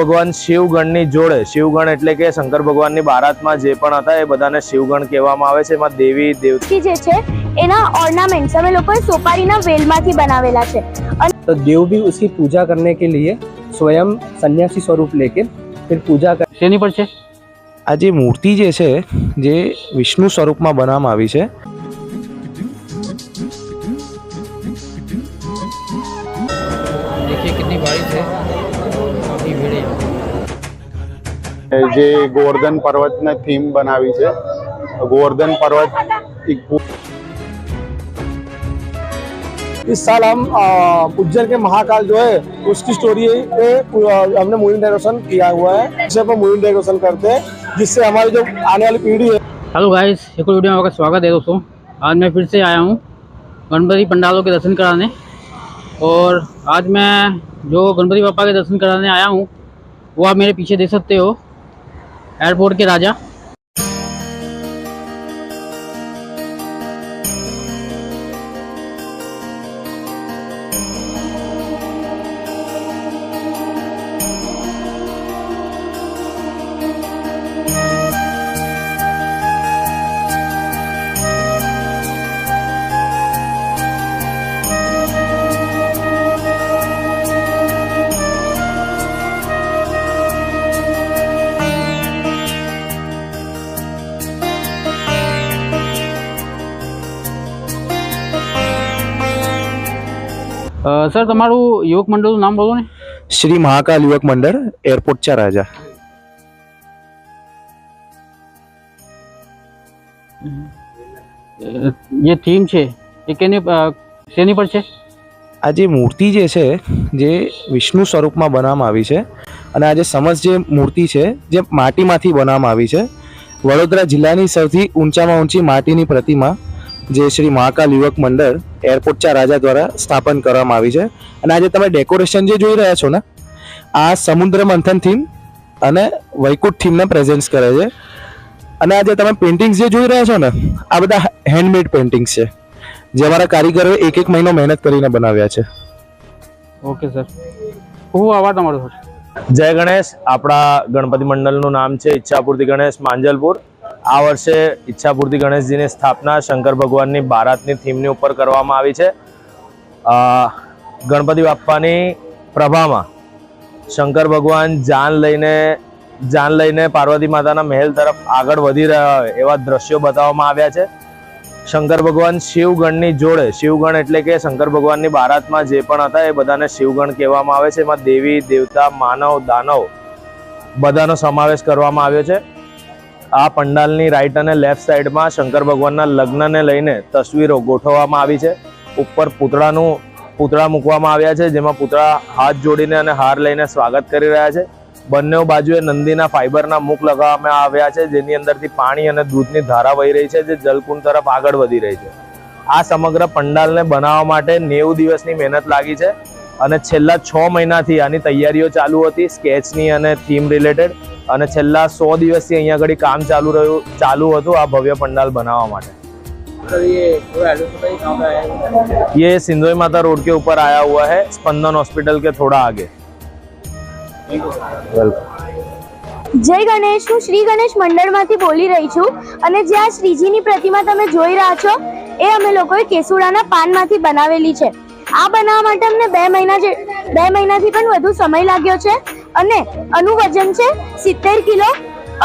ભગવાન શિવગણની જોડે, શિવગણ એટલે કે શંકર ભગવાનની બારાતમાં જે પણ હતા એ બધાને શિવગણ કહેવામાં આવે છે। એમાં દેવી દેવતી જે છે એના ઓર્નામેન્ટ્સ અમે લોકોએ સોપારીના વેલમાંથી બનાવેલા છે। तो देव भी उसकी पूजा करने के लिए स्वयं सन्यासी स्वरूप लेके फिर पूजा कर શેની પર છે? આ જે મૂર્તિ જે છે જે વિષ્ણુ સ્વરૂપમાં બનાવવામાં આવી છે। देखिए कितनी बारिश है, काफी भीड़ है। જે ગોવર્ધન પર્વતને થીમ બનાવી છે। ગોવર્ધન પર્વત એક इस साल हम उज्जैन के महाकाल जो है उसकी स्टोरी पे हमने मूवी डेकोरेशन किया हुआ है। इसे पर मूवी डेकोरेशन करते हैं जिससे हमारी जो आने वाली पीढ़ी है। हेलो गाइस, एक और वीडियो में आपका स्वागत है दोस्तों। आज मैं फिर से आया हूँ गणपति पंडालों के दर्शन कराने, और आज मैं जो गणपति पापा के दर्शन कराने आया हूँ वो आप मेरे पीछे देख सकते हो, एयरपोर्ट के राजा। સર તમારું યુવક મંડળનું નામ બોલો ને। શ્રી મહાકાલ યુવક મંડળ, એરપોર્ટच्या રાજા। જે થીમ છે એ શેની પર છે? આ જે મૂર્તિ જે છે જે વિષ્ણુ સ્વરૂપમાં બનાવવામાં આવી છે, અને આ જે સમસ્ત જે મૂર્તિ છે જે માટીમાંથી બનાવવામાં આવી છે। વડોદરા જિલ્લાની સૌથી ઊંચામાં ઊંચી માટીની પ્રતિમા જે શ્રી મહાકાલ યુવક મંડળ એરપોર્ટच्या રાજા દ્વારા સ્થાપન કરવામાં આવી છે। અને આજે તમે ડેકોરેશન જે જોઈ રહ્યા છો ને, આ સમુદ્ર મંથન થીમ અને વૈકુંઠ થીમને પ્રેઝન્ટ કરે છે। અને આજે તમે પેઇન્ટિંગ્સ જે જોઈ રહ્યા છો ને, આ બધા હેન્ડમેડ પેઇન્ટિંગ્સ છે જે અમારા કારીગરોએ એક મહિનો મહેનત કરીને બનાવ્યા છે। ઓકે સર, ખૂબ આભાર તમારો સર। જય ગણેશ। આપણા ગણપતિ મંડળનું નામ છે ઈચ્છાપૂર્તિ ગણેશ માંજલપુર। આ વર્ષે ઈચ્છાપૂર્તિ ગણેશજીની સ્થાપના શંકર ભગવાનની બારાતની થીમની ઉપર કરવામાં આવી છે। ગણપતિ બાપ્પાની પ્રભામાં શંકર ભગવાન જાન લઈને પાર્વતી માતાના મહેલ તરફ આગળ વધી રહ્યા હોય એવા દ્રશ્યો બતાવવામાં આવ્યા છે। શંકર ભગવાન શિવગણની જોડે, શિવગણ એટલે કે શંકર ભગવાનની બારાતમાં જે પણ હતા એ બધાને શિવગણ કહેવામાં આવે છે। એમાં દેવી દેવતા, માનવ દાનવ બધાનો સમાવેશ કરવામાં આવ્યો છે। આ પંડાલની રાઈટ અને લેફ્ટ સાઈડમાં શંકર ભગવાનના લગ્નને લઈને તસવીરો ગોઠવવામાં આવી છે। ઉપર પૂતળા મૂકવામાં આવ્યા છે, જેમાં પૂતળા હાથ જોડીને અને હાર લઈને સ્વાગત કરી રહ્યા છે। બંને બાજુએ નંદીના ફાઈબરના મુખ લગાવવામાં આવ્યા છે, જેની અંદરથી પાણી અને દૂધની ધારા વહી રહી છે, જે જલકુંડ તરફ આગળ વધી રહી છે। આ સમગ્ર પંડાલને બનાવવા માટે 90 દિવસની મહેનત લાગી છે, અને છેલ્લા 6 મહિનાથી આની તૈયારીઓ ચાલુ હતી, સ્કેચની અને થીમ રિલેટેડ। અને છેલ્લા 100 દિવસથી અહીંયા આગળ કામ ચાલુ હતું આ ભવ્ય पंडाल बनावा માટે। ये सिंधोई माता रोड के ऊपर आया हुआ है, स्पंदन हॉस्पिटल के थोड़ा आगे। જય ગણેશ। હું શ્રી ગણેશ મંડળમાંથી બોલી રહી છું, અને જે આ શ્રીજીની પ્રતિમા તમે જોઈ રહ્યા છો એ અમે લોકોએ કેસુડાના પાનમાંથી બનાવેલી છે। આ બનાવવા માટે અમને 2 મહિનાથી પણ વધુ સમય લાગ્યો છે, અને આનું વજન છે 70 કિલો,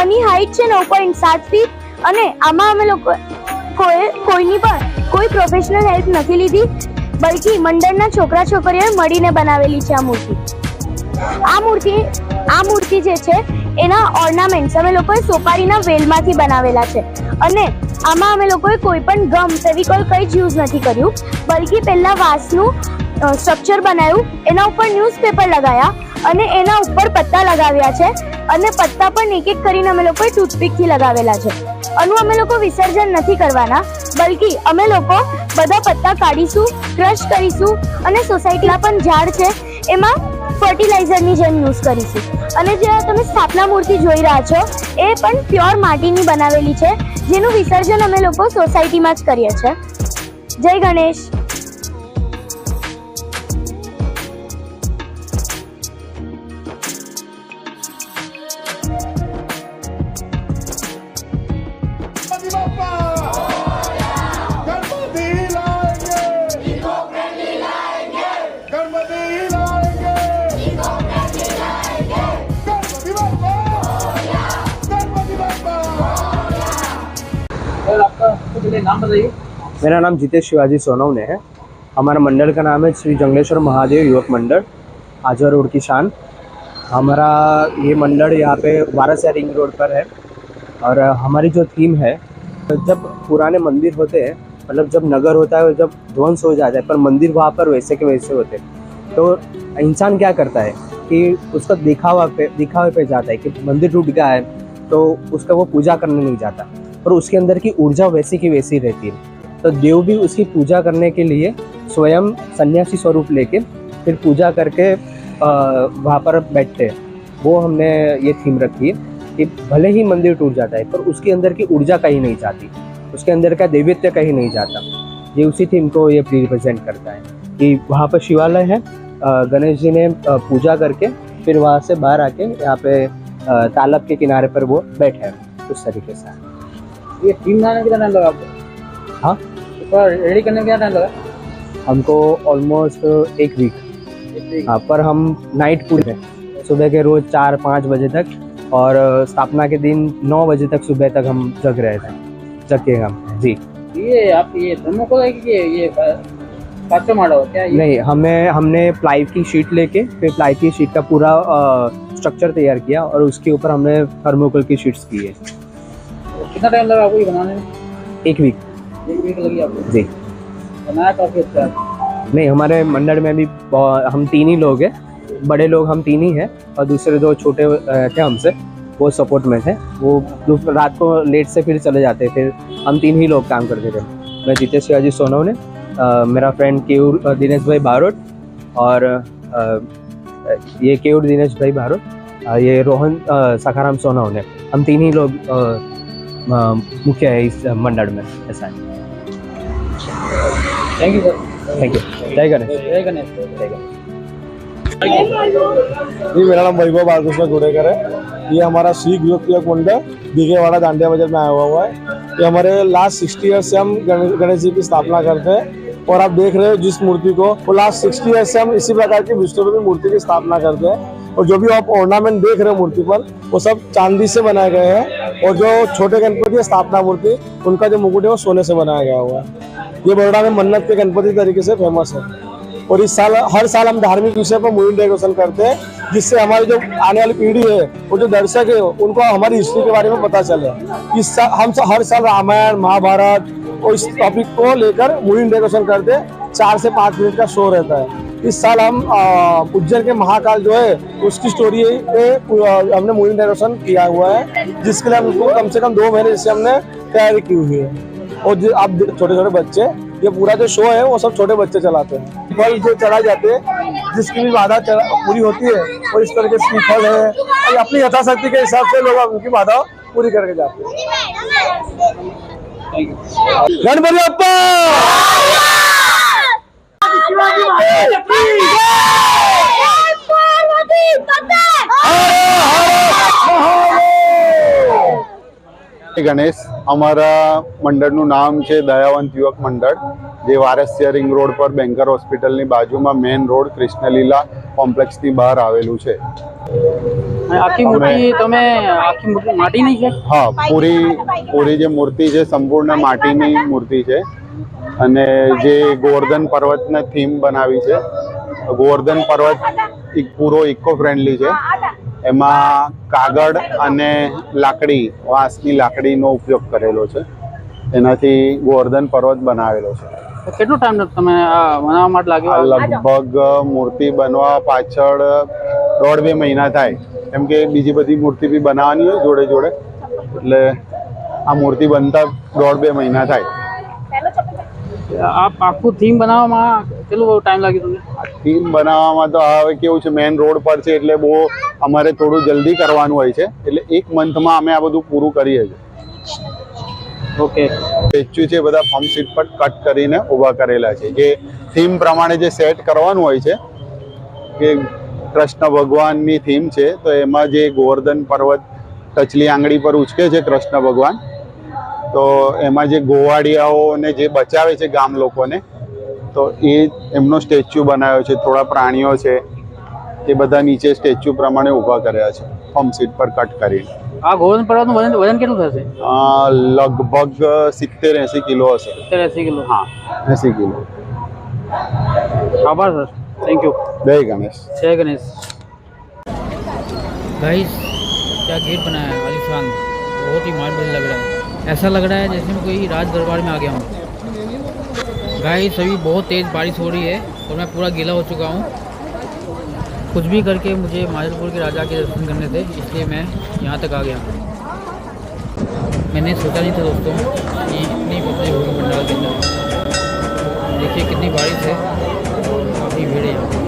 આની હાઈટ છે 9.7 ફીટ, અને આમાં અમે લોકો કોઈની પણ કોઈ પ્રોફેશનલ હેલ્પ નથી લીધી, બલ્કि મંડળના છોકરા છોકરીઓએ મળીને બનાવેલી છે આ મૂર્તિ જે છે એના ઓર્નામેન્ટ્સ અમે લોકોએ સોપારીના વેલમાંથી બનાવેલા છે। અને આમાં અમે લોકોએ કોઈ પણ ગમ, ફેવિકોલ કંઈ જ યુઝ નથી કર્યું, બલ્કि પહેલા વાંસનું સ્ટ્રક્ચર બનાવ્યું, એના ઉપર ન્યૂઝપેપર લગાવ્યા અને એના ઉપર પત્તા લગાવ્યા છે, અને પત્તા પણ એક કરીને અમે લોકોએ ટૂથપીકથી લગાવેલા છે। આનું અમે લોકો વિસર્જન નથી કરવાના, બલ્કि અમે લોકો બધા પત્તા કાઢીશું, ક્રશ કરીશું, અને સોસાયટીમાં પણ ઝાડ છે એમાં ફર્ટિલાઇઝરની જેમ યુઝ કરીશું। અને જે તમે સ્થાપના મૂર્તિ જોઈ રહ્યા છો એ પણ પ્યોર માટીની બનાવેલી છે, જેનું વિસર્જન અમે લોકો સોસાયટીમાં જ કરીએ છીએ। જય ગણેશ। पहले नाम बताइए। मेरा नाम जितेश शिवाजी सोनवने है। हमारा मंडल का नाम है श्री जंगलेश्वर महादेव युवक मंडल, आजवा रोड की शान। हमारा ये मंडल यहाँ पे वारासिया रिंग रोड पर है। और हमारी जो थीम है, जब पुराने मंदिर होते हैं, मतलब जब नगर होता है, जब ध्वंस हो जाता है, पर मंदिर वहाँ पर वैसे के वैसे होते हैं, तो इंसान क्या करता है कि उसका दिखावे पे जाता है कि मंदिर टूट गया है तो उसका वो पूजा करने नहीं जाता, पर उसके अंदर की ऊर्जा वैसी की वैसी रहती है। तो देव भी उसकी पूजा करने के लिए स्वयं सन्यासी स्वरूप लेके फिर पूजा करके वहाँ पर बैठते हैं। वो हमने ये थीम रखी है कि भले ही मंदिर टूट जाता है पर उसके अंदर की ऊर्जा कहीं नहीं जाती, उसके अंदर का दैवित्य कहीं नहीं जाता। ये उसी थीम को ये रिप्रेजेंट करता है कि वहाँ पर शिवालय है, गणेश जी ने पूजा करके फिर वहाँ से बाहर आके यहाँ पे तालाब के किनारे पर वो बैठे हैं, उस तरीके से। ये टीम बनाने में कितना टाइम लगा आपको? हाँ, रेडी करने में कितना टाइम लगा? हमको ऑलमोस्ट 1 वीक। हाँ, पर हम नाइट पूरे सुबह के रोज 4-5 बजे तक, और स्थापना के दिन 9 बजे तक सुबह तक हम जग रहे थे, जग के हम जी। ये आप ये थर्मोकोल है कि ये काचा मारा हो क्या? नहीं, हमने प्लाई की शीट लेके फिर प्लाई की शीट का पूरा स्ट्रक्चर तैयार किया और उसके ऊपर हमने थर्मोकोल की शीट्स की है। कितना टाइम लगा आपको ये बनाने में? 1 वीक। 1 वीक लगी आपको? जी। बनाया काफी अच्छा है। नहीं, हमारे मंडल में भी हम 3 ही लोग हैं, बड़े लोग हम 3 ही हैं और दूसरे 2 छोटे थे हमसे, वो सपोर्ट में थे। वो रात को लेट से फिर चले जाते, फिर हम 3 ही लोग काम करते थे। मैं जितेश शिवाजी सोनवने, मेरा फ्रेंड केयूर दिनेश भाई बारोट, और ये केयूर दिनेश भाई बारोट, ये रोहन सखाराम सोनवने, हम 3 ही लोग मुख्य है इस मंडल में। ऐसा है। Thank you sir. Thank you. जय गणेश। जय गणेश। जय गणेश। जी, मेरा नाम वैभव बालकृष्ण गोडेकर है। ये हमारा श्री युवक मंडल बीघेवाड़ा दांडिया बाजार में आया हुआ है। ये हमारे लास्ट 60 ईयर्स से हम गणेश जी की स्थापना करते हैं, और आप देख रहे हो जिस मूर्ति को, वो लास्ट 60 ईयर्स से हम इसी प्रकार की विष्णु मूर्ति की स्थापना करते हैं। और जो भी आप ऑर्नामेंट देख रहे हो मूर्ति पर, वो सब चांदी से बनाए गए हैं, और जो छोटे गणपति है स्थापना मूर्ति, उनका जो मुकुट है वो सोने से बनाया गया हुआ है। ये बड़ौदा में मन्नत के गणपति तरीके से फेमस है। और इस साल हर साल हम धार्मिक विषय पर मूवी डेकोरेशन करते हैं, जिससे हमारी जो आने वाली पीढ़ी है, वो जो दर्शक है, उनको हमारी हिस्ट्री के बारे में पता चले। इस साल हम हर साल रामायण महाभारत और इस टॉपिक को लेकर मूवी डेकोरेशन करते हैं। 4 से 5 मिनट का शो रहता है। इस साल हम उज्जैन के महाकाल जो है उसकी स्टोरी हमने मूवी डेकोरेशन किया हुआ है, जिसके लिए हमको कम से कम 2 महीने से हमने तैयारी की हुई है। और जो आप छोटे छोटे बच्चे, ये पूरा जो शो है वो सब छोटे बच्चे चलाते हैं। फल जो चढ़ाए जाते हैं, जिसकी भी बाधा पूरी होती है, और इस तरह के श्रीफल है, और अपनी यथाशक्ति के हिसाब से लोग उनकी बाधा पूरी करके जाते हैं। गणपति बप्पा। ગણેશ, અમારા મંડળનું નામ છે દયાવંત યુવક મંડળ, જે વારસિયા રિંગ રોડ પર બેંકર હોસ્પિટલની બાજુમાં મેઇન રોડ કૃષ્ણલીલા કોમ્પ્લેક્સની બહાર આવેલું છે। આખી મૂર્તિ તમે આખી મૂર્તિ માટીની છે? હા, પૂરી જે મૂર્તિ છે સંપૂર્ણ માટીની મૂર્તિ છે, અને જે ગોવર્ધન પર્વતને થીમ બનાવી છે। ગોવર્ધન પર્વત પૂરો ઇકો ફ્રેન્ડલી છે। એમાં કાગળ અને લાકડી, વાંસની લાકડીનો ઉપયોગ કરેલો છે, એનાથી ગોવર્ધન પર્વત બનાવેલો છે। કેટલો ટાઈમ તમે આ બનાવવા માટે લાગ્યો? લગભગ મૂર્તિ બનવા પાછળ 1.5-2 મહિના થાય, કેમ કે બીજી બધી મૂર્તિ બી બનાવવાની હોય જોડે જોડે, એટલે આ મૂર્તિ બનતા 1.5-2 મહિના થાય। आप આખું થીમ બનાવવામાં કેટલો ટાઈમ લાગ્યો તમને? થીમ બનાવવામાં તો હવે કેવું છે, મેઇન રોડ પર છે એટલે બહુ અમારે થોડું જલ્દી કરવાનું હોય છે, એટલે 1 મંથમાં અમે આ બધું પૂરું કરીએ છીએ। ઓકે, સ્ટેચ્યુ છે બધા ફોર્મ સીટ પર કટ કરીને ઊભા કરેલા છે, જે થીમ પ્રમાણે જે સેટ કરવાનું હોય છે, કે કૃષ્ણ ભગવાનની થીમ છે, તો એમાં જે ગોવર્ધન પર્વત ટચલી આંગળી પર ઉચકે છે કૃષ્ણ ભગવાન, તો એમાં જે ગોવાળિયાઓને જે બચાવે છે ગામ લોકોને, તો એ એમનો સ્ટેચ્યુ બનાવ્યો છે। થોડા પ્રાણીઓ છે, એ બધા નીચે સ્ટેચ્યુ પ્રમાણે ઊભા કર્યા છે ફોર્મ સીટ પર કટ કરીને। આ ગોવર્ધન પર્વતનું વજન કેટલું થશે? લગભગ 70-80 કિલો હશે. 70-80 કિલો. હા, 80 કિલો. आभार सर, थैंक यू. जय गणेश. जय गणेश. गाइस, क्या गेट बनाया है आलिशान, बहुत ही मार्बल लग रहा है. ऐसा लग रहा है जैसे मैं कोई राज दरबार में आ गया हूँ. गाइस, अभी बहुत तेज़ बारिश हो रही है और मैं पूरा गीला हो चुका हूँ. कुछ भी करके मुझे माजलपुर के राजा के दर्शन करने थे, इसलिए मैं यहाँ तक आ गया. मैंने सोचा नहीं था दोस्तों कि इतनी पब्लिक होगी पंडाल के अंदर. देखिए कितनी बारिश है, काफ़ी भीड़ है यहाँ.